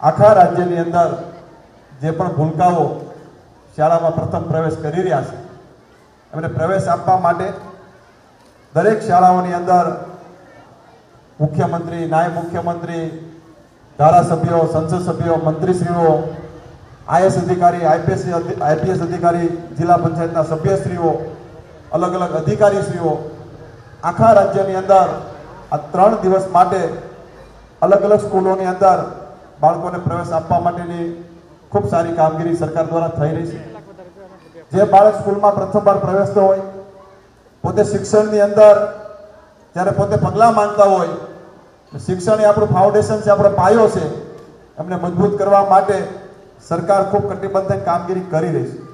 આખા રાજ્યની અંદર જે પણ ભૂલકાઓ શાળામાં પ્રથમ પ્રવેશ કરી રહ્યા છે એમને પ્રવેશ આપવા માટે દરેક શાળાઓની અંદર મુખ્યમંત્રી, નાયબ મુખ્યમંત્રી, ધારાસભ્યો, સંસદ સભ્યો, મંત્રીશ્રીઓ, આઈએસ અધિકારી, આઈપીએસ અધિકારી, જિલ્લા પંચાયતના સભ્યશ્રીઓ, અલગ અલગ અધિકારીશ્રીઓ આખા રાજ્યની અંદર આ 3 દિવસ માટે અલગ અલગ સ્કૂલોની અંદર બાળકોને પ્રવેશ આપવા માટેની ખૂબ સારી કામગીરી સરકાર દ્વારા થઈ રહી છે. જે બાળક સ્કૂલમાં પ્રથમવાર પ્રવેશતો હોય, પોતે શિક્ષણની અંદર જ્યારે પોતે પગલાં માંડતા હોય, શિક્ષણ એ આપણું ફાઉન્ડેશન છે, આપણો પાયો છે, એમને મજબૂત કરવા માટે સરકાર ખૂબ કટિબદ્ધ કામગીરી કરી રહી છે.